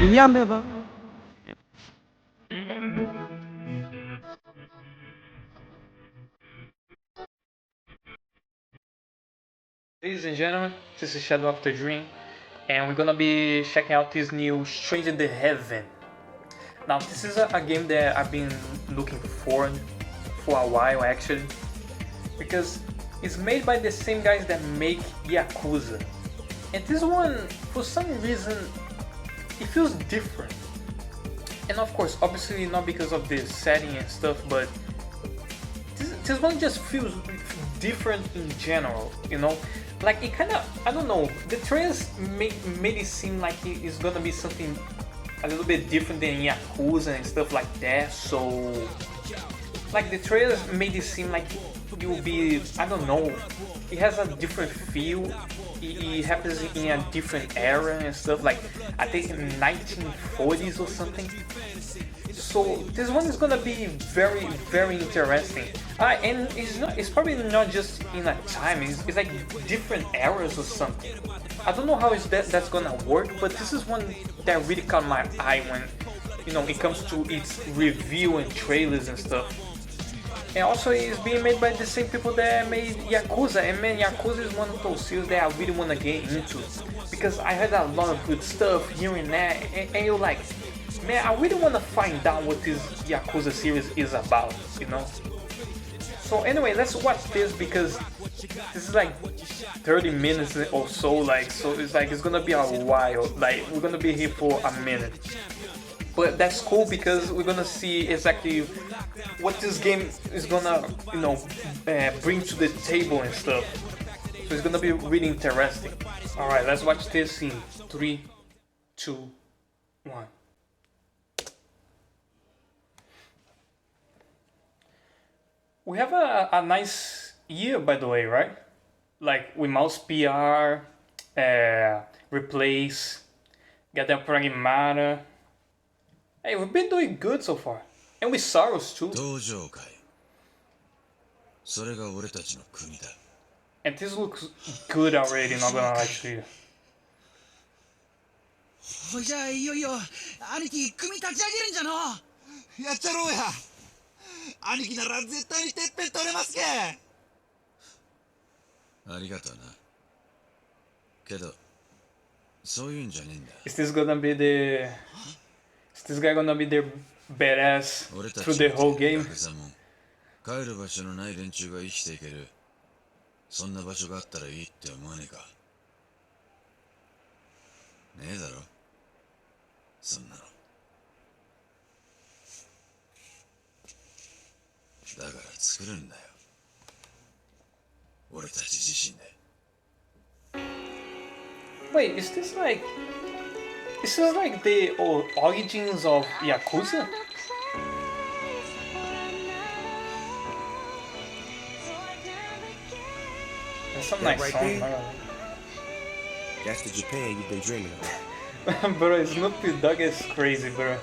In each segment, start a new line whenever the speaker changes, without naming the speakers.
Yameba. Ladies and gentlemen, this is Shadow of the Dream, and we're gonna be checking out this new Strange in the Heaven. Now, this is a game that I've been looking for a while actually, because it's made by the same guys that make Yakuza. And this one, for some reason, it feels different. And of course, obviously not because of the setting and stuff, but this one just feels different in general, you know? Like it kind of, I don't know, the trailers made it seem like it's gonna be something a little bit different than Yakuza and stuff like that, so like the trailers made it seem like it will be, I don't know, it has a different feel, it happens in a different era and stuff, like I think in 1940s or something. So this one is gonna be very, very interesting. And it's probably not just in a time, it's like different eras or something. I don't know how that's gonna work, but this is one that really caught my eye when, you know, it comes to its review and trailers and stuff. And also it's being made by the same people that made Yakuza, and man, Yakuza is one of those series that I really wanna get into. Because I heard a lot of good stuff here and there, and you're like, man, I really want to find out what this Yakuza series is about, you know? So anyway, let's watch this because this is like 30 minutes or so, like, so it's like, it's gonna be a while, like, we're gonna be here for a minute. But that's cool because we're gonna see exactly what this game is gonna, you know, bring to the table and stuff. So it's gonna be really interesting. Alright, let's watch this in 3, 2, 1. We have a nice year, by the way, right? Like with mouse PR, replace, get the Pragmata. Hey, we've been doing good so far. And with Saros too. And this looks good already, not gonna lie to you.
じゃあいよいよ兄貴組立ち上げるんじゃのやっちゃろうや兄貴なら絶対にてっぺん取れますけありがとうなけどそういうんじゃねえんだ
Is this gonna be the... Is this guy gonna be the badass through the whole game?
帰る場所のない連中が生きていけるそんな場所があったらいいって思わねえかねえだろそんなのだから作るんだよ俺たち自身で
Wait, is this like... Is this like the origins of Yakuza? That's some nice song,
That's the Japan you've been dreaming of.
bro, Snoopy Dogg is crazy, bro.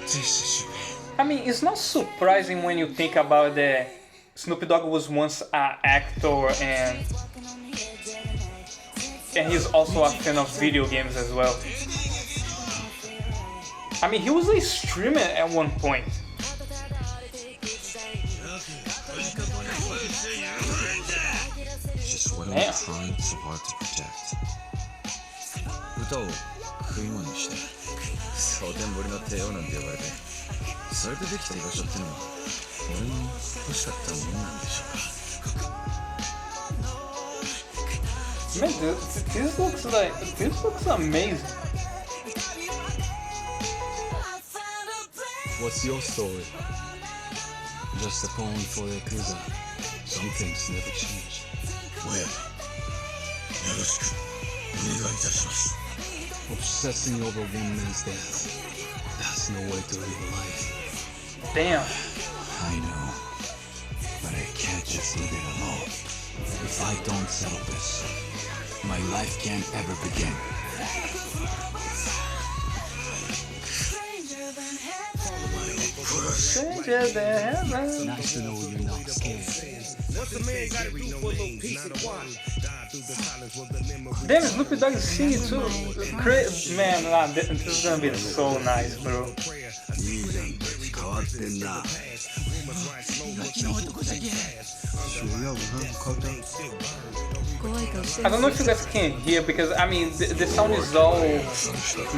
This is Japan.
I mean, it's not surprising when you think about that Snoopy Dogg was once an actor and he's also a fan of video games as well. I mean, he was a streamer at one point.
Just what I'm trying so hard to protect. 歌を食い物にして蒼天堀の帝王なんて呼ばれてそれでできた居場所ってのも俺も欲しかったものなんでしょうか
Man, this looks amazing.
What's your story? Just a poem for Yakuza. Some things never change. Where? よろしくお願いいたします Obsessing over one man's death. That's no way to live a life.
Damn.
I know. But I can't just live it alone. If I don't settle this, my life can't ever begin.
Stranger than heaven.
Nice to know you're not scared.
What's a man gotta do for a little peace and quiet?
Damn, Snoop Dogg is singing too. Man, this is gonna be so nice, bro.
いいじゃん、変わってんな。
I don't know if you guys can hear because I mean the sound is all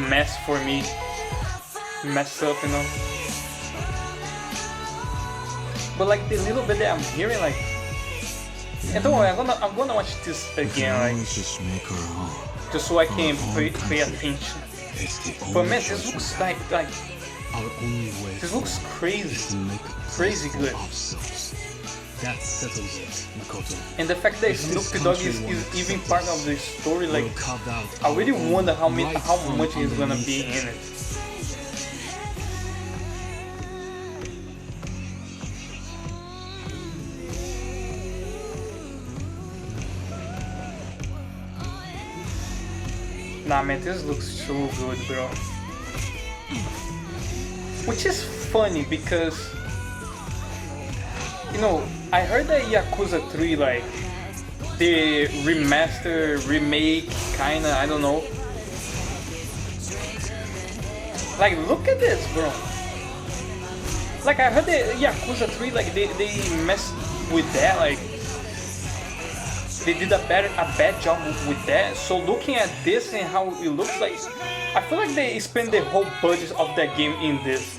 messed for me, messed up, you know. But like the little bit that I'm hearing, like, and don't worry, I'm gonna watch this again, like, just so I can pay attention. But man, this looks like this looks crazy good.
That settles it, Makoto.
And the fact that Snoop Dogg is even part of the story, like, I really wonder how much he's gonna be in it. Nah, man, this looks so good, bro. Which is funny because, you know, I heard that Yakuza 3, like, the remaster, remake, kinda, I don't know. Like, look at this, bro. Like, I heard that Yakuza 3, like, they messed with that, like, they did a bad job with that. So looking at this and how it looks like, I feel like they spent the whole budget of that game in this.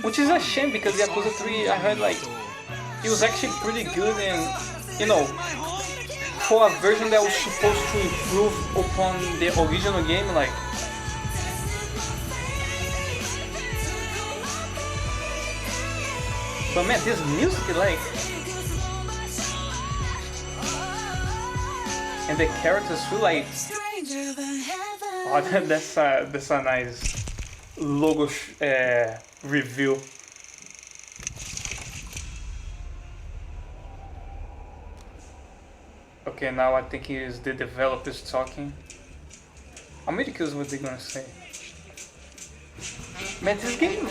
Which is a shame because Yakuza 3, I heard, like, it was actually pretty good, and, you know, for a version that was supposed to improve upon the original game, like, but man, this music, like, and the characters feel like, oh, that's a nice logo review. Okay, now I think it is the developers talking. I'm really curious what they're gonna say. Man, this game,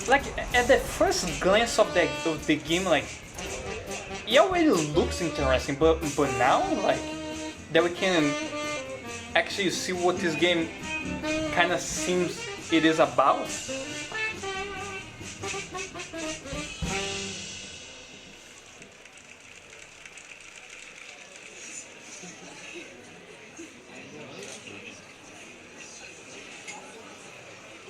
like, at the first glance of the game, like, it already looks interesting, but now, like, that we can actually see what this game kind of seems it is about.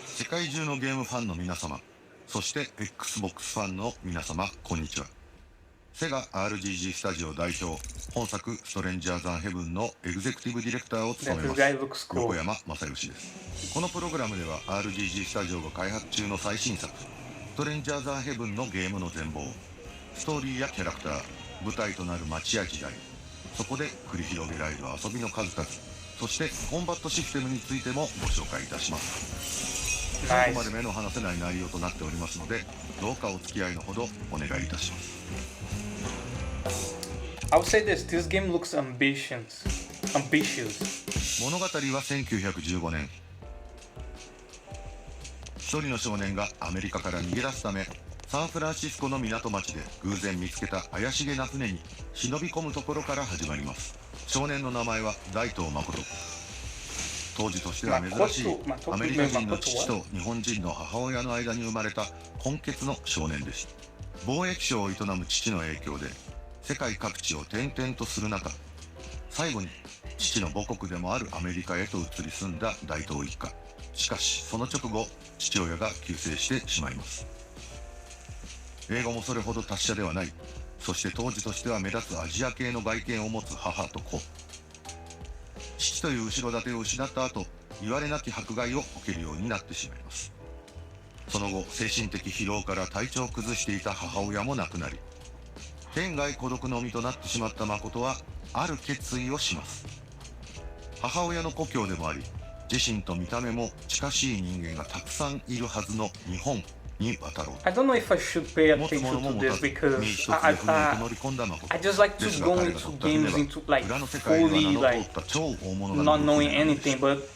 世界中のゲームファンの皆様、そして Xbox ファンの皆様、こんにちは。セガ RGG スタジオ代表、本作ストレンジャーズ・アンヘブンのエグゼクティブディレクターを務めます、横山正義です。このプログラムでは RGG スタジオが開発中の最新作、ストレンジャーズ・アンヘブンのゲームの全貌、ストーリーやキャラクター、舞台となる街や時代、そこで繰り広げられる遊びの数々、そしてコンバットシステムについてもご紹介いたします。最後まで目の離せない内容となっておりますので、どうかお付き合いのほどお願いいたします。
I would say this game looks ambitious.
物語は1915年、一人の少年がアメリカから逃げ出すため、サンフランシスコの港町で偶然見つけた怪しげな船に忍び込むところから始まります。少年の名前は大東誠。当時としては珍しいアメリカ人の父と日本人の母親の間に生まれた混血の少年でした。貿易商を営む父の影響で世界各地を転々とする中、最後に父の母国でもあるアメリカへと移り住んだ大東一家。しかしその直後、父親が急逝してしまいます。英語もそれほど達者ではない、そして当時としては目立つアジア系の外見を持つ母と子。父という後ろ盾を失った後、言われなき迫害を受けるようになってしまいます。その後、精神的疲労から体調を崩していた母親も亡くなり、天涯孤独の身となってしまった誠はある決意をします。母親の故郷でもあり、自身と見た目も近しい人間がたくさんいるはずの日本に渡ろう。
I don't know if I should pay attention to this because I just like to go into games into like fully like not knowing anything, but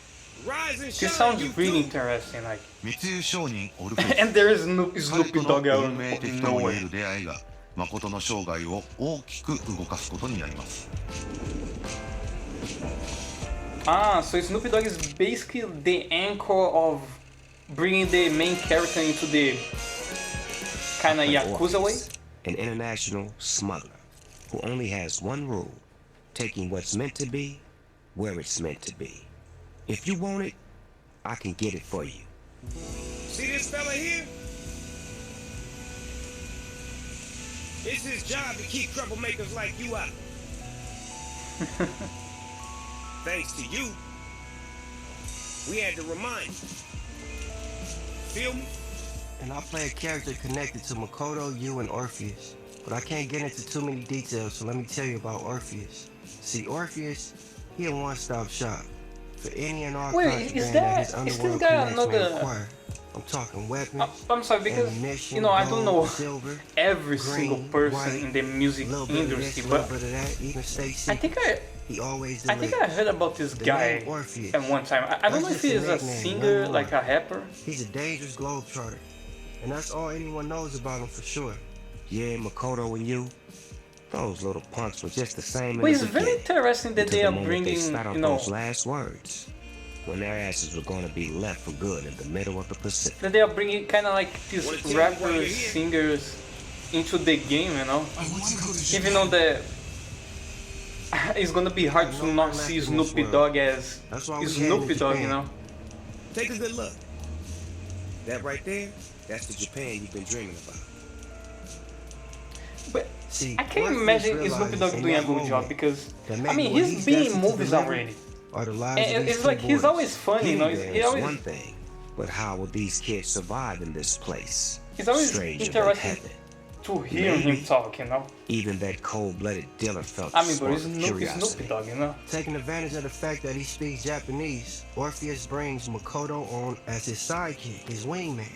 this sounds really interesting. Like,
密輸商人オルフェス
and there is Snoop Dogg out of
運命的とも言え
nowhere.
る出会いが誠の生涯を大きく動かすことになります。
Ah, so Snoop Dogg is basically the anchor of bringing the main character into the kind of Yakuza way?
An international smuggler who only has one rule: taking what's meant to be where it's meant to be. If you want it, I can get it for you. See this fella here? It's his job to keep troublemakers like you out. Thanks to you, we had to remind you. Feel me? And I play a character connected to Makoto, you, and Orpheus. But I can't get into too many details, so let me tell you about Orpheus. See, Orpheus, he a one-stop shop for any and all
Wait, is this guy another?
Require. I'm talking weapons.
I'm sorry, because
ammunition,
you know I don't know
gold, silver,
every
green,
single person
white,
in the music
little bit of this,
industry,
little
but
bit of that, even Stacy.
I think I heard about this guy at one time. I don't know if he is a singer, like a rapper.
He's a dangerous globetrotter, and that's all anyone knows about him for sure. Yeah, Makoto and you, those little punks were just the same.
But it's very interesting that they are bringing, you know,
those last words when their asses were going to be left for good in the middle of the Pacific.
that they are bringing kind of like these rappers, singers into the game, you know. Even though that it's gonna be hard to not see Snoopy Dogg as Snoopy Dogg, you know.
Take a good look. That right there, that's the Japan you've been dreaming about.
But see, I can't imagine Snoopy Dogg doing a good job because I mean he's been in movies already, and it's like he's always funny, you know. He always
one thing, but how will these kids survive in this place?
It's always interesting to hear him talk, you know.
Even that cold-blooded dealer felt.
I mean, but it's Snoopy Dogg, you know.
Taking advantage of the fact that he speaks Japanese, Orpheus brings Makoto on as his sidekick, his wingman.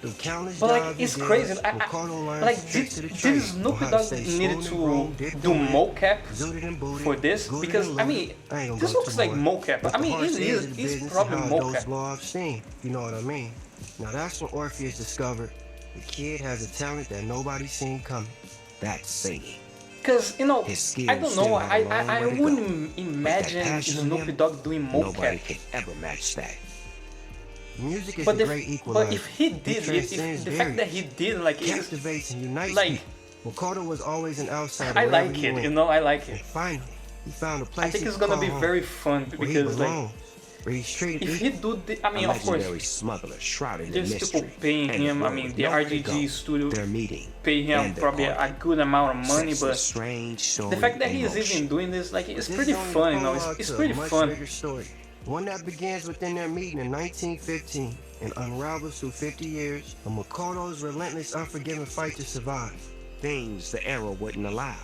Through countless
but like, it's crazy. Like, did Snoopy Dogg needed to do mocap for this? Because I mean, this looks like mocap. I mean, it's probably mocap.
You know what I mean? Now that's when Orpheus discovered the kid has a talent that nobody seen coming. That's singing.
Cause you know, I don't know. I wouldn't imagine Snoopy Dogg doing mocap.
Nobody can ever match that. Music is
but
a great equalizer.
But if he did, if the fact that he did, like,
captivates and unites
like,
Makoto was always an outsider.
I like it, you know, I like it.
And finally, he found a place.
I think it's gonna be very fun because, like, if he do, I mean, of course, there's people paying him. I mean, the RGG studio pay him probably a good amount of money, but the fact that he is even doing this, like, it's pretty fun, you know. It's pretty fun.
One that begins within their meeting in 1915 and unravels through 50 years of Makoto's relentless, unforgiving fight to survive. Things the era wouldn't allow.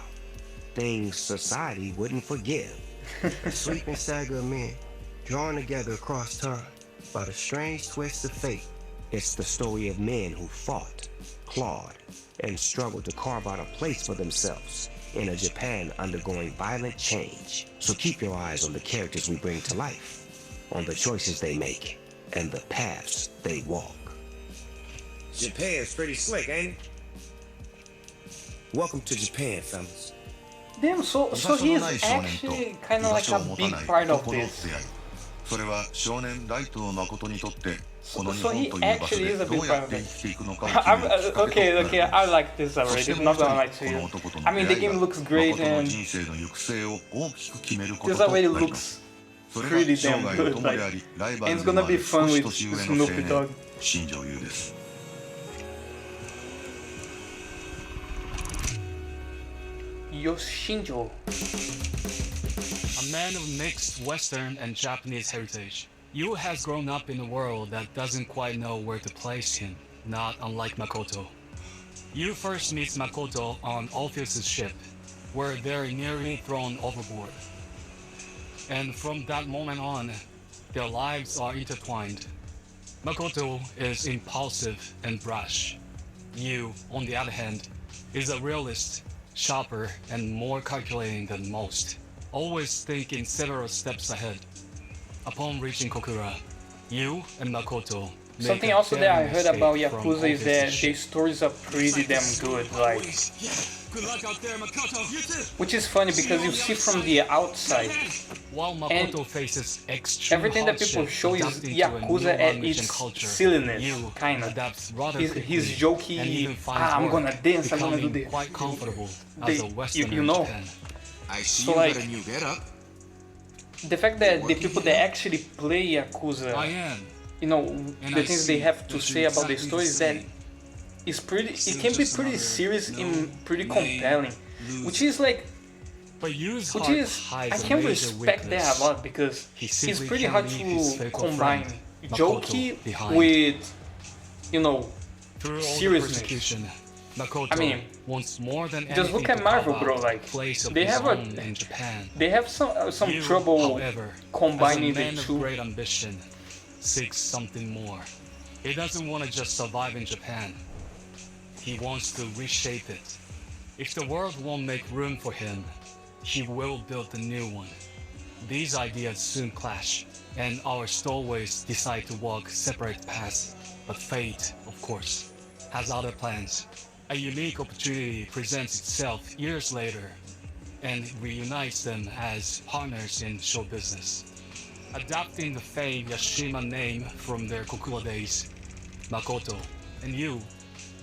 Things society wouldn't forgive. A sweeping saga of men, drawn together across time by the strange twist of fate. It's the story of men who fought, clawed, and struggled to carve out a place for themselves in a Japan undergoing violent change. So keep your eyes on the characters we bring to life, on the choices they make, and the paths they walk. Japan's pretty slick, ain't it? Welcome to Japan, fellas.
Damn, so he's actually kind of like a big part of this.
それは少年ライト誠にとってこの日
So
本
he
という場所
actually
で
is a
ど
big
うや
part
っ
of
て
it.
生きていくのかを決めるきっかけと
Okay, I like this
そ
already.
して
I'm
もう
not
一
gonna
人
lie
こ
to
の
you.
男との
I mean, the
出会い
game
が
looks great
誠の
and
人生の行く末を大きく決めること
this
とな
already
りま
looks
すそれ
pretty
が生
damn
涯の
good.
友
Like,
でありライバ
and
ル
it's
で
gonna
もあ
be
る
fun
少し
with
年上の青
Snoopy Dogg.
年新庄優です
Yoshinjo.
A man of mixed Western and Japanese heritage, Yu has grown up in a world that doesn't quite know where to place him, not unlike Makoto. Yu first meets Makoto on Orpheus' ship, where they're nearly thrown overboard. And from that moment on, their lives are intertwined. Makoto is impulsive and brash. Yu, on the other hand, is a realist, sharper, and more calculating than most, always thinking several steps ahead. Upon reaching Kokura, Yu and Makoto
Something
a
also that I
daring
heard about
escape from
Yakuza is
all
that
this
their stories are pretty damn good, like,
Good luck out there, Makoto. You too.
which is funny because you see from the outside,
While
and
Makoto faces extreme
everything that people
hardship
show is
adapting to a new
Yakuza at
language and
its
culture,
silliness,
Yu
kinda.
adapts rather
He's
quickly
jokey,
and even finds
I'm
work,
gonna dance, I'm gonna do
becoming
this.
quite comfortable
They-
as a Westerner
you know.
in Japan.
I see
So,
you
like-
got a new get up.
The fact that the people that actually play
I
Yakuza,
am.
you know,
And
the
I
things they
see
have to
that
say
you're
about the
exactly
story
the
is that
same.
it's pretty. It
Still
can be
just
pretty
another
serious
no
and pretty
name
compelling, which is like,
But Yu's
which
heart
is
hides
I
a
can
major
respect
weakness.
that a lot because
He
it's
simply
pretty
can't
hard
leave his
to
faithful
combine
friend, Makoto,
jokey
behind.
with, you know,
Through all the
seriousness.
persecution, Makoto
I mean,
wants more than
just
anything
look
to
at Marvel,
carve
bro,
out
like,
a place of
they
his
have a-
own in Japan.
they have some
Yu,
trouble
however,
combining
as a
the
man of
two.
great ambition, seeks something more. He doesn't want to just survive in Japan. He wants to reshape it. If the world won't make room for him, he will build a new one. These ideas soon clash, and our stowaways decide to walk separate paths. But fate, of course, has other plans. A unique opportunity presents itself years later and reunites them as partners in show business. Adapting the famed Yashima name from their Kokura days, Makoto and Yu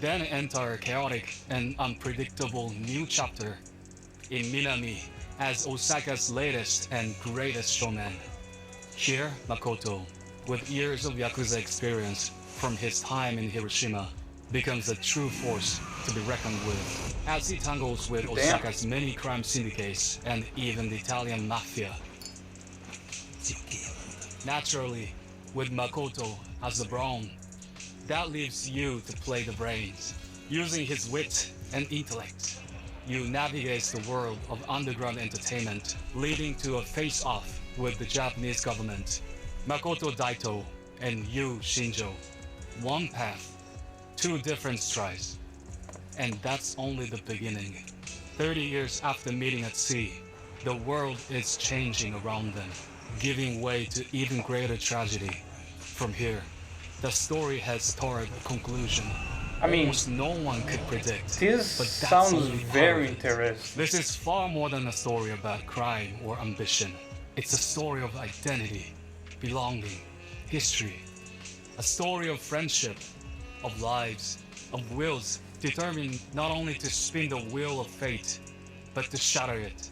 then enter a chaotic and unpredictable new chapter in Minami as Osaka's latest and greatest showman. Here, Makoto, with years of Yakuza experience from his time in Hiroshima, becomes a true force to be reckoned with as he tangles with Osaka's many crime syndicates and even the Italian mafia. Naturally, with Makoto as the brawn, that leaves you to play the brains. Using his wit and intellect, Yu navigates the world of underground entertainment, leading to a face-off with the Japanese government. Makoto Daito and Yu Shinjo. One path, two different strides. And that's only the beginning. 30 years after meeting at sea, the world is changing around them, giving way to even greater tragedy. From here, the story has toward a conclusion.
I mean,
Almost no one could predict.
this
but that's
sounds
only part
very
of it.
interesting.
This is far more than a story about crime or ambition. It's a story of identity, belonging, history. A story of friendship, of lives, of wills determined not only to spin the wheel of fate, but to shatter it.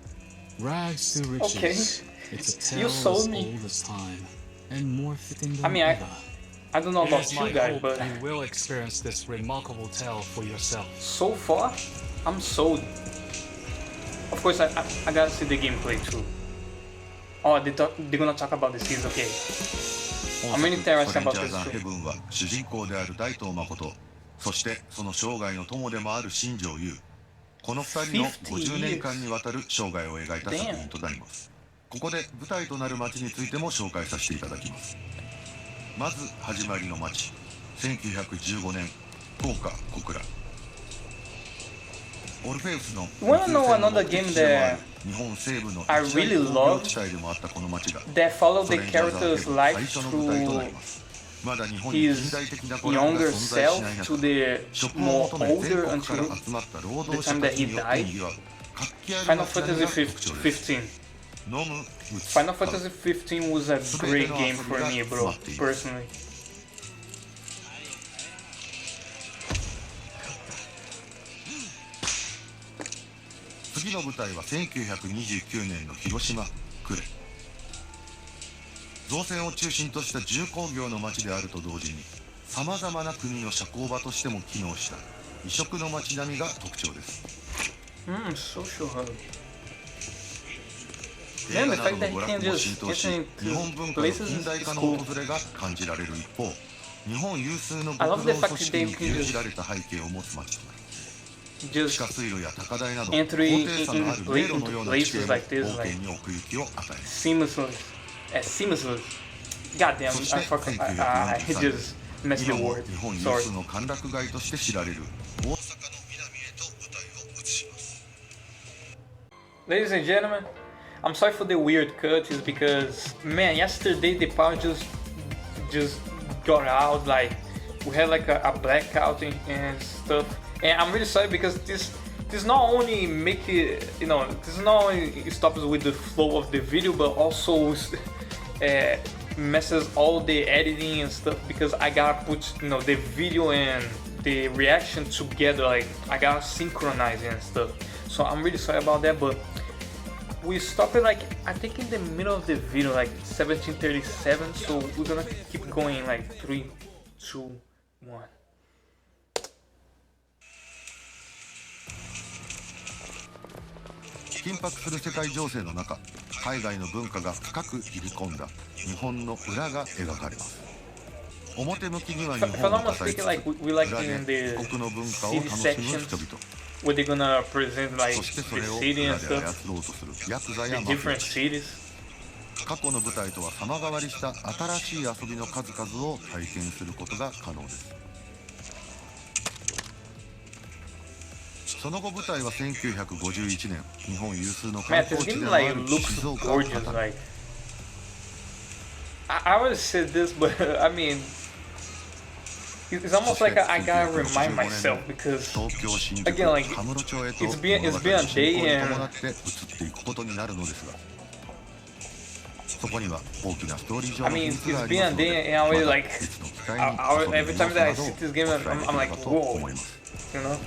Rags to riches.
Okay.
It's a
You
tale
sold
as
me.
old as time, and more fitting than
I mean,
ever.
I don't know
It
about
is
you
my
guys,
hope
but
you will experience this remarkable tale for yourself.
so far, I'm sold. Of course, I gotta see the gameplay too. Oh, they're gonna talk about the series, okay.
本
I'm really
作
interested
ストレン
about
ジャー
this
ズ・アン
too.
ヘブンは主人公である大東誠、そしてその生涯の友でもある新庄優、この2人の50年間にわたる生涯を描いた作品となります。ここで舞台となる街についても紹介させていただきます。まず始まりの街、1915年福岡小倉。オルフェウスの
Wanna know another game that
日本西部の
I
一大
really
工業
love
地帯でもあったこの街が
That follow
スト
the
レンジャーズ・アンヘ
character's
ブン
life
最初の舞台とな
through
ります。まだ日本に
his
近代的な娯楽が
younger
存在しない
self
中
to the
職を
more
求め全
older
国から
until
集まった労
the
働者
time
た
that
ち
he
によって
died.
賑わう活気ある
Final
街並み
Fantasy
が特徴です。
15.
飲む、打つ、
Final
食べ
Fantasy 15 was a great game for me, bro, personally.
次の舞台は1929年の広島呉。造船を中心とした重工業の町であると同時にさまざまな国の社交場としても機能した異色の街並みが特徴です。
Social hub.
映
Man,
画
the
など
fact
の
that
娯
he
楽
can
も
just
浸透
get
し
into
日本文化の
places
近代
is
化の
cool.
訪れが感じられる一方、日本有数の
I love
極
the
道
fact
組
that
織
they
に
can
牛
just
耳られた背景を持つ街となる。地
Just
下水路や高台など高
entry
低差のある迷路のような地形
into places
も
like this,
冒険に奥行きを与える。
seamlessly. Seamlessly. God damn,
そして
I just messed the
今も
word.
日本有
Sorry.
数の歓楽街として知られる大阪の南へと舞台を移します。
Ladies and gentlemen, I'm sorry for the weird cut, is because man, yesterday the power just got out, like we had like a blackout and stuff. And I'm really sorry because this not only make it, you know, this not only stops with the flow of the video, but also messes all the editing and stuff because I gotta put, you know, the video and the reaction together, like I gotta synchronize it and stuff. So I'm really sorry about that, but we stopped it like I think in the middle of the video, like 17:37. So we're gonna keep going like 3, 2, 1.
緊迫する世界情勢の中、海外の文化が深く入り込んだ日本の裏が描かれます。表向きには日本を語りつつ、裏で異国の文化を楽しむ人々。
Where they're gonna present like
そしてそ
the
れを
city
裏
and
で操
stuff,
ろうとするヤクザや
the
マフィア。
different cities.
過去の舞台とは様変わりした新しい遊びの数々を体験することが可能です。その後舞台は1951年、日本有数の観
Man,
光
this
地
game
でも
like
ある
looks
静岡
gorgeous.
熱海。
Like I always said this, but I mean, it's almost like I gotta remind myself because
東京新宿
again, like
羽室町へと
it's been a day
に
and
伴って移っていくことになるのですが、そこには大きなストーリー上
I
の
mean
秘密があ
it's
り
been
ま
a
すので、
day and I
ま
always
た
like
別の機会に遊び
every
に
time that I
などを
see this game,
お伝え
I'm
で
like
きればと
whoa,
思います。
you know.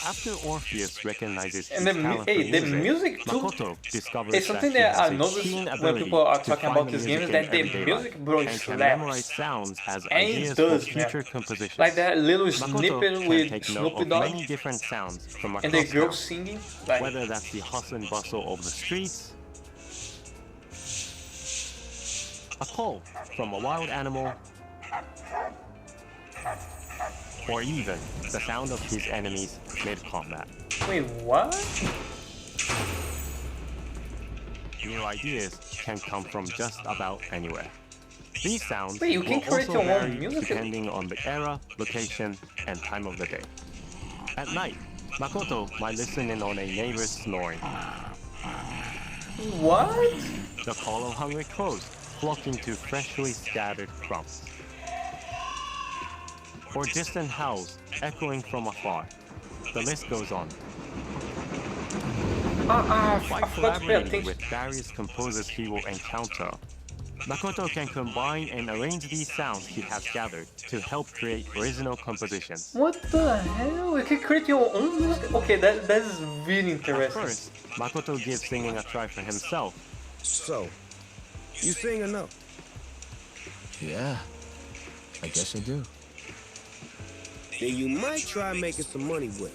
After Orpheus recognizes his
And the
talent
hey,
for
the music too.
Makoto discovers
It's something
that
that I
he has a
noticed
keen
when
ability
people are
to
talking
find
about this game is that the
everyday
music,
life
bro,
and can memorize
slaps.
sounds as
And it
ideas
does,
for
man.
future compositions.
Like that little
Makoto
snippet
can
with
take note
Snoopy
of
Dogg
many different sounds from
and the
across
girl
town,
singing. Like
whether that's the hustle and bustle of the streets, a call from a wild animal, or even the sound of his enemies mid-combat.
wait, what?
New ideas can come from just about anywhere. These sounds
Wait, you can
will
create
also
your own
vary
music?
depending on the era, location, and time of the day. At night, Makoto might listen in on a neighbor's snoring,
What?
the call of hungry crows flocking to freshly scattered crumbs, or distant howls echoing from afar. The list goes on.
I
By
forgot to pay
collaborating
attention.
with various composers he will encounter, Makoto can combine and arrange these sounds he has gathered to help create original compositions.
What the hell? You can create your own music? Okay, that is really
At
interesting.
first, Makoto gives singing a try for himself,
So, you sing or no?
Yeah, I guess I do.
Then you might try making some money with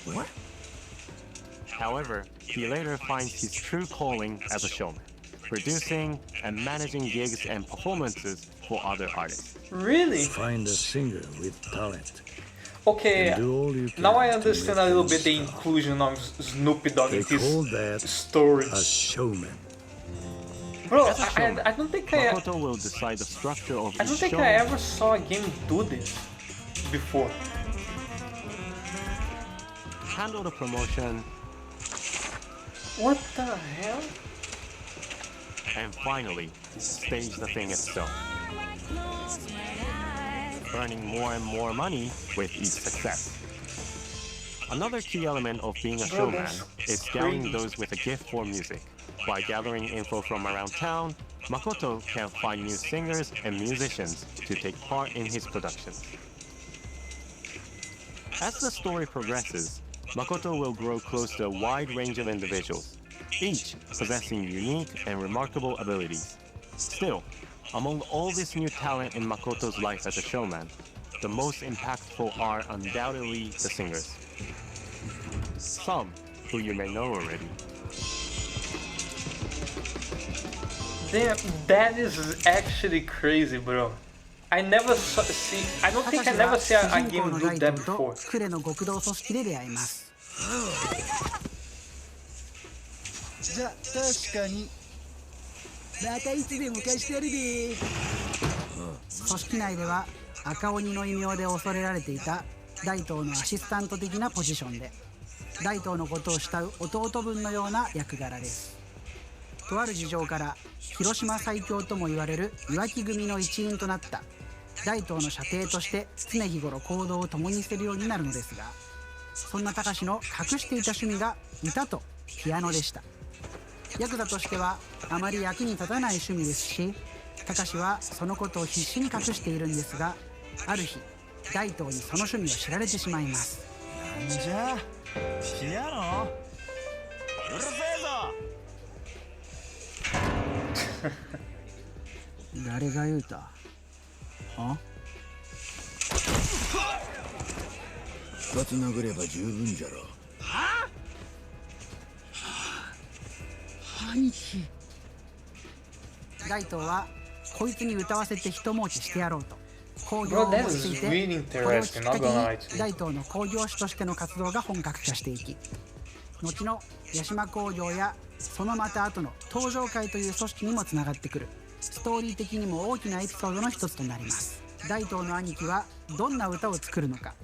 it.
What?
However, he later finds his true calling as a showman, producing and managing gigs and performances for other artists.
Really?
Find a singer with talent.
Okay,
Do all you can
now I
to
understand
make
a little
them
bit the
stop.
inclusion of Snoopy Dogg
They
in this
call that
story.
a showman.
Bro,
As a showman,
I don't think
Makoto will decide the structure of
I don't
each
think
show,
I ever saw a game do this before.
handle the promotion,
What the hell?
and finally, stage the thing itself, earning more and more money with each success. Another key element of being a
Bro,
showman
that's
is scouting
crazy.
those with a gift for music. By gathering info from around town, Makoto can find new singers and musicians to take part in his productions. As the story progresses, Makoto will grow close to a wide range of individuals, each possessing unique and remarkable abilities. Still, among all this new talent in Makoto's life as a showman, the most impactful are undoubtedly the singers. Some who you may know already.
Damn, that is actually crazy, bro. I never see. I don't think I never see a
主人
game
公の
do
ライト
that
ルと
before.
クレの極道組織で出会います。
じゃ確かにまたいつでも貸してやるで。
組織内では赤鬼の異名で恐れられていた大東のアシスタント的なポジションで、大東のことを慕う弟分のような役柄です。とある事情から広島最強とも言われる岩木組の一員となった大東の舎弟として常日頃行動を共にするようになるのですが、そんな高志の隠していた趣味が歌とピアノでした。ヤクザとしてはあまり役に立たない趣味ですし、高志はそのことを必死に隠しているんですが、ある日大東にその趣味を知られてしまいます。
なんじゃピアノうるせえぞ。誰が言うた？あ？
二つ殴れば十分じゃろ。
兄貴。
大東はこいつに歌わせて一儲けしてやろうと興行
Bro,
を
that
持ち
is
てい
really
て、これをきっ
interesting,
か
not
け
gonna lie
に
to you.
大東の興行師としての活動が本格化していき、後の八島工業やそのまた後の東上会という組織にもつながってくるストーリー的にも大きなエピソードの一つとなります。大東の兄貴はどんな歌を作るのか、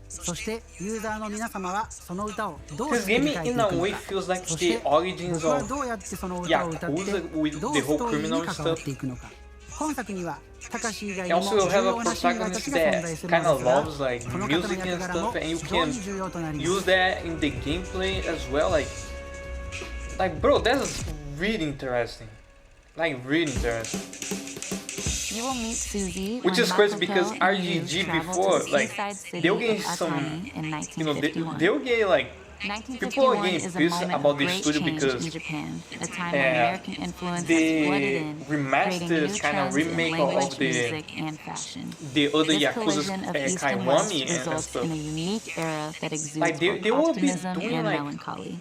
そしてユーザーの皆様はその歌をどう
This
作り
game
変えてい
in
く
a
のか、
way feels like
そし
the
て
origins
僕は
of
どうやってその歌を歌って
Yakuza with
どう
the
ス
whole
トーリーに
criminal
関わっ
stuff.
ていくのか。本作には高志以外
You
にも
also
重
have
要
a
なシンガーた
protagonist
ちが存在
that
するの
kind
で
of
すが、
loves like
この方の
music
役
and
柄も
stuff, and you
非常
can
に重要となります。
use that in the gameplay as well. Like bro, that's really interesting. Like really interesting.
You will meet Susie
Which
when
is crazy
Makoto
because
and you
RGG
travel
before,
to the
like,
seaside city
they'll
of
get some,
Atami in
you know,
1951.
they'll get like people are
1951
getting
is a
pissed
moment
about
of
the
great
studio
change
because
in Japan, a time when American influence has
the
flooded in, creating
remasters
new
kind of
trends in
remake
language,
of the
music, and fashion.
other
This
Yakuza
collision of East and West
Kaiwami and
results
stuff.
in a unique era that exudes
Like, they
both
will be
optimism
doing,
and
like,
melancholy.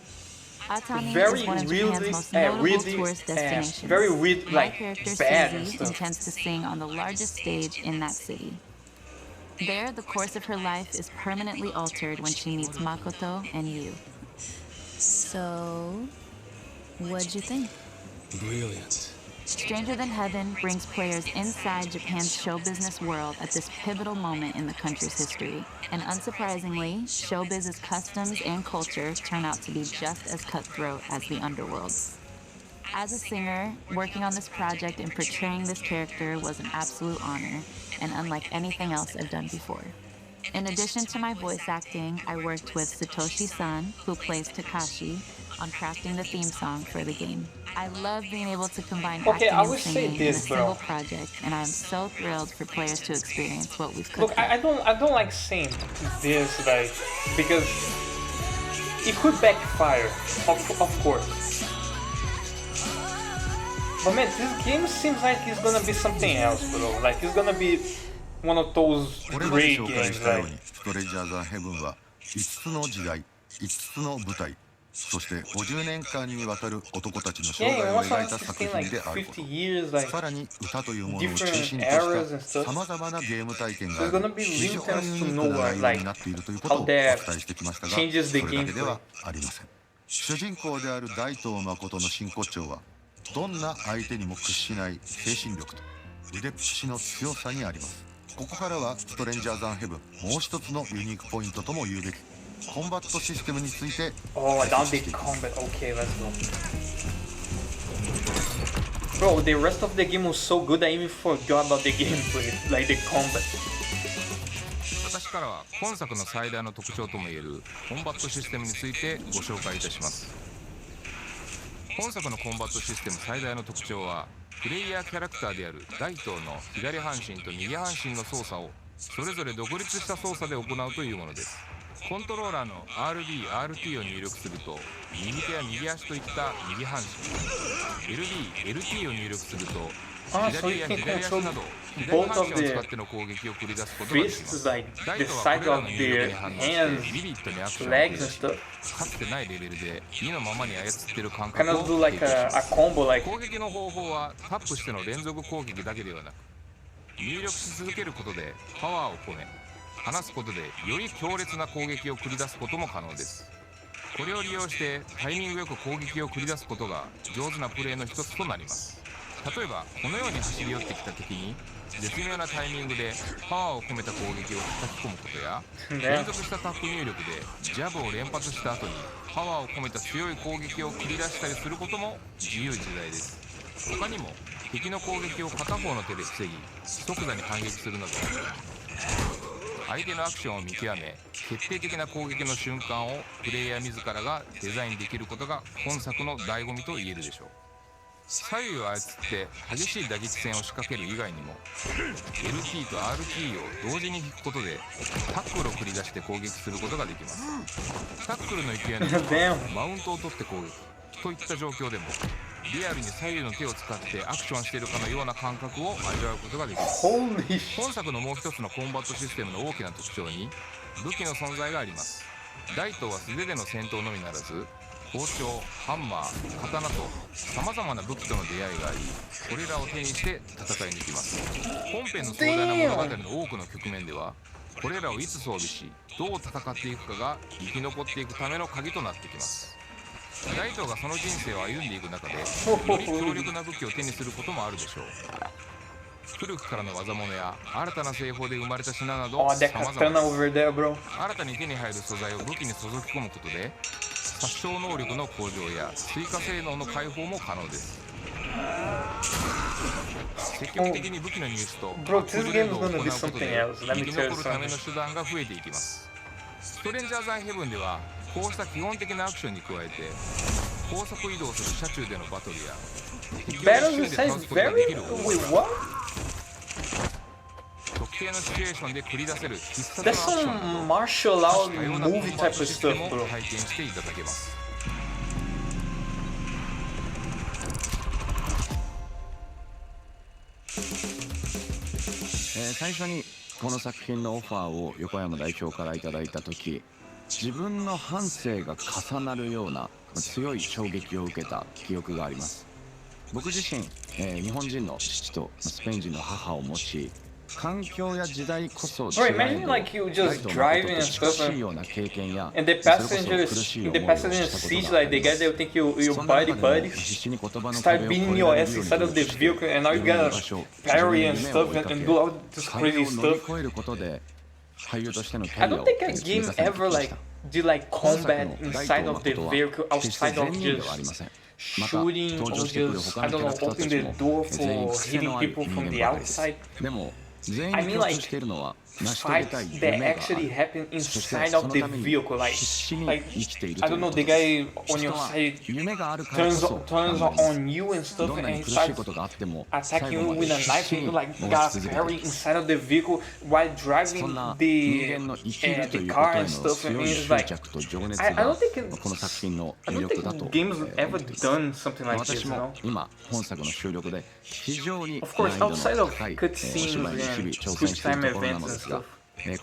Atami
very
is one of Japan's
really,
most notable
really,
tourist destinations.
very weird,
My
like
character
bad and
Susie
stuff.
intends to sing on the largest stage in that city. There, the course of her life is permanently altered when she meets Makoto and Yu. So, what'd you think?
Brilliant.
Stranger Than Heaven brings players inside Japan's show business world at this pivotal moment in the country's history. And unsurprisingly, showbiz's customs and culture turn out to be just as cutthroat as the underworld. As a singer, working on this project and portraying this character was an absolute honor, and unlike anything else I've done before. In addition to my voice acting, I worked with Satoshi-san, who plays Takashi, on crafting the theme song for the game. I love being able to combine
Okay,
acting
I
and
would say
singing in a
this, bro.
single project, and I'm so thrilled for players to experience what we've
Look,
cooked.
I don't like saying this, like, because it could backfire, of course. But man, this game seems like it's gonna be something else, bro. Like it's gonna be one of those
これまで
great
紹介
games,
したよう
like.
にストレジャーザンヘブンは5つの時代5つの舞台そして50年間にわたる男たちの生
Yeah,
涯
it
を
was
描いた作
16,
品
like
であるこ
50 years, like
とさらに歌というものを中
different
心と
eras
し
and
た
stuff.
さまざまなゲーム体験
So
が
it's
あ
gonna
る
be
非
really
常に
interesting
ユ
to
ニー
know
クな
what,
内容
like
になっているということを
how
お
that
伝えしてきましたが
changes
そ
the
れだけで
gameplay.
はありません主人公である大東誠の真骨頂はどんな相手にも屈しない精神力と腕っぷしの強さにありますここからはストレンジャーザンヘブンもう一つのユニークポイントとも言うべきコンバットシステムについて
Oh,
解
down
説
the
していきます
combat. Okay, let's go. Bro, the rest of the game was so good I even forgot about the gameplay, like the combat.
私からは今作の最大の特徴ともいえるコンバットシステムについてご紹介いたします本作のコンバットシステム最大の特徴はプレイヤーキャラクターである大東の左半身と右半身の操作をそれぞれ独立した操作で行うというものですコントローラーの RB、RT を入力すると右手や右足といった右半身 LB、LT を入力すると
Ah, so
左
you
や
can
左足
control
など
both
左半
of
身を使
the
っての攻撃を繰り出すことができま
fists,
す
like
大
the
東は
side
これら
of
の入
their
力に反応して
hands,
ビビットにアクションを
legs
起
and
こし
stuff.
かつてないレベルで2のままに操っている感
Kind
覚
of do
を
like
提供し
a
ます
combo, like
攻撃の方法はタップしての連続攻撃だけではなく入力し続けることでパワーを込め離すことでより強烈な攻撃を繰り出すことも可能ですこれを利用してタイミングよく攻撃を繰り出すことが上手なプレーの一つとなります例えばこのように走り寄ってきた敵に絶妙なタイミングでパワーを込めた攻撃を叩き込むことや、連続したタップ入力でジャブを連発した後にパワーを込めた強い攻撃を繰り出したりすることも自由自在です。他にも敵の攻撃を片方の手で防ぎ即座に反撃するなど、相手のアクションを見極め決定的な攻撃の瞬間をプレイヤー自らがデザインできることが本作の醍醐味と言えるでしょう。左右を操って激しい打撃戦を仕掛ける以外にも LT と R キーを同時に引くことでタックルを繰り出して攻撃することができます。タックルの勢いの時はマウントを取って攻撃といった状況でもリアルに左右の手を使ってアクションしているかのような感覚を味わうことができます。本作のもう一つのコンバットシステムの大きな特徴に武器の存在があります。大東は素手での戦闘のみならず包丁、ハンマー、刀と様々な武器との出会いがあり、これらを手にして戦い抜きます。本編の壮大な物語の多くの局面ではこれらをいつ装備しどう戦っていくかが生き残っていくための鍵となってきます。大東がその人生を歩んでいく中でより強力な武器を手にすることもあるでしょう。古くからの技物や新たな製法で生まれた品など様々です。新たに手に入る素材を武器に注ぎ込むことで殺傷能力の向上や追加性能の解放も可能です。積極的に武器の入手とアップグレードを行うことで生き残るための手段が増えていきます。ストレンジャーズ・アン・ヘブンではこうした基本的なアクションに加えて高速移動する車中でのバトルや敵を一瞬で倒すことができる特定のシチュエーションで繰り出せる必殺のアクションなど多様なコンバットシステムを体験していただけます。
最初にこの作品のオファーを横山代表からいただいた時、自分の半生が重なるような強い衝撃を受けた記憶があります。僕自身、日本人の父とスペイン人の母を持ち、環境や時代こそ違えど、ライトのことと近しいような経験や、それこそ苦しい思いをしたことがあります。そんな中でも必死に言葉の壁を越えられるように努力して、自分の居場所、自分の夢を追いかけ、壁を乗り越えることで、俳優としてのキャリアを積み重ねてきました。
Do like combat inside of the vehicle outside of just shooting or just, I don't know, open the door for hitting people from the outside? I mean like fights that actually happen inside of the vehicle, like I don't know, the guy on your side turns on you and stuff and starts attacking you with a knife and you like got buried inside of the vehicle while driving the car and stuff, and it's like I don't think games have ever done something like this, you know? Of course, outside of cutscenes and quick time events and stuff.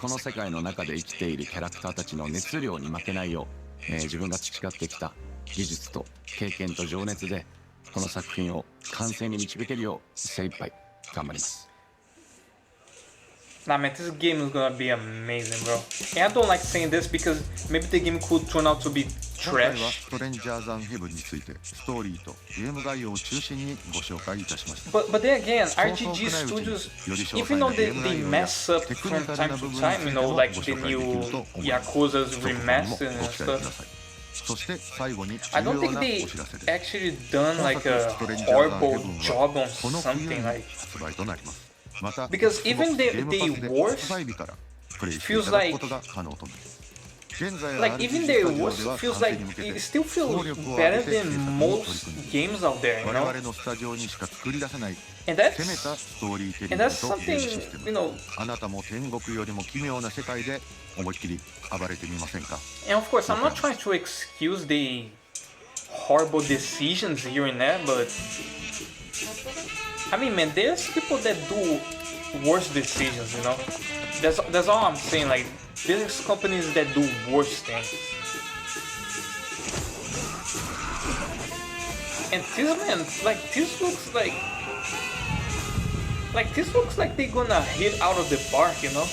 この世界の中で生きているキャラクターたちの熱量に負けないよう、自分が培ってきた技術と経験と情熱でこの作品を完成に導けるよう精一杯頑張ります。
Nah man, this game is gonna be amazing, bro. And I don't like saying this because maybe the game could turn out to be
今回はストレンジャーズ・アン・ヘブンについてストーリーとゲーム概要を中心にご紹介いたしました。
But then again, RGG Studios, even though they mess up from time to time, you know, like the new Yakuza's remaster and stuff.
そして最後に
I don't think they actually done like a horrible job on something like.
発売となります。また
Because even the worst
配備からプレイしてい
feels
ただく
like
ことが可能となります。
like even the worst feels like it still feels better than most games out there, you know?
我々のスタジオにしか作り出せない
And
攻めたストーリーテリン
and
グ
that's
とゲーム
something,
システ
you
ム。
know.
あなたも天国よりも奇妙な世界で思いっきり暴れてみませんか？
And of course, I'm not trying to excuse the horrible decisions here and there, but I mean, man, there's people that do worse decisions, you know? That's all I'm saying. Like, there's companies that do worse things. And this man, like, this looks like they're gonna hit out of the park, you know?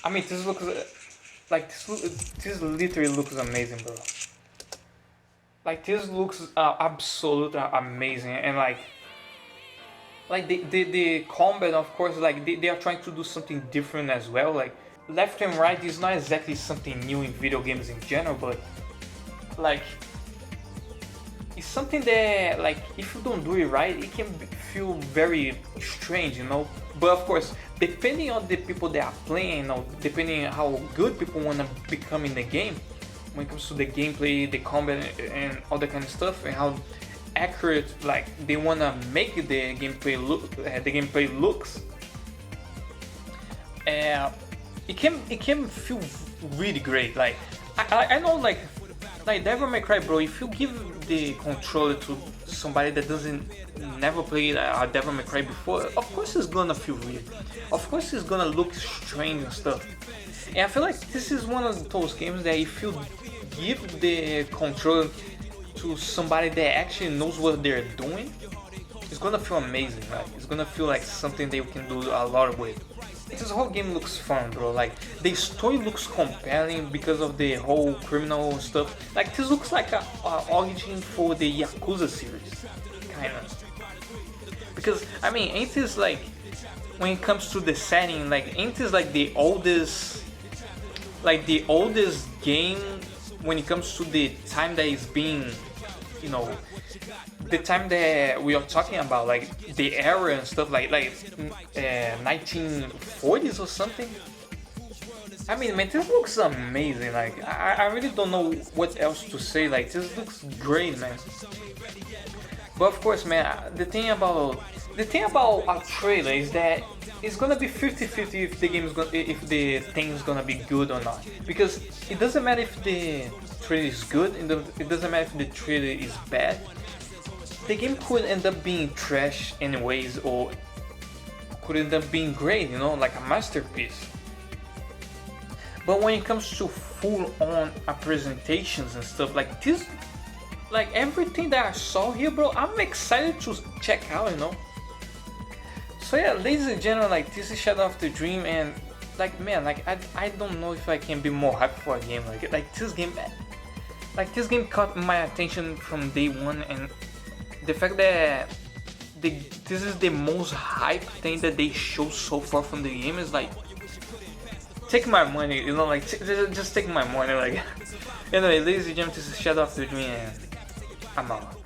I mean, this looks Like this literally looks amazing, bro. Like this looks absolutely amazing, and like the combat, of course, like they are trying to do something different as well. Like left and right is not exactly something new in video games in general, but like it's something that, like, if you don't do it right, it can feel very strange, you know. But of course, depending on the people that are playing, or depending on how good people want to become in the game, when it comes to the gameplay, the combat, and all that kind of stuff, and how accurate like they want to make the gameplay looks, it can feel really great. Like I know, like Devil May Cry, bro, if you give the controller to somebody that doesn't never played a Devil May Cry before, of course it's gonna feel weird, of course it's gonna look strange and stuff. And I feel like this is one of those games that if you give the controller to somebody that actually knows what they're doing, it's gonna feel amazing. Like it's gonna feel like something they can do a lot with. This whole game looks fun, bro. Like the story looks compelling because of the whole criminal stuff. Like this looks like a origin for the Yakuza series, kind of. Because I mean, ain't this like, when it comes to the setting, like ain't this like the oldest game when it comes to the time that is being, you know, the time that we are talking about, like the era and stuff, like 1940s or something. I mean, man, this looks amazing. Like I really don't know what else to say. Like this looks great, man. But of course, man, the thing about a trailer is that it's gonna be 50-50 if the game is if the thing is gonna be good or not. Because it doesn't matter if the trailer is good, and it doesn't matter if the trailer is bad. The game could end up being trash anyways, or could end up being great, you know, like a masterpiece. But when it comes to full-on presentations and stuff like this, like everything that I saw here, bro, I'm excited to check out, you know. So yeah, ladies and gentlemen, like this is Shadow of the Dream, and like, man, like I don't know if I can be more hyped for a game like it. Like this game caught my attention from day one, and the fact that this is the most hype thing that they show so far from the game is like, take my money, you know, like just take my money, like. Anyway, ladies and gentlemen, this is Shadow of the Dream, and I'm out.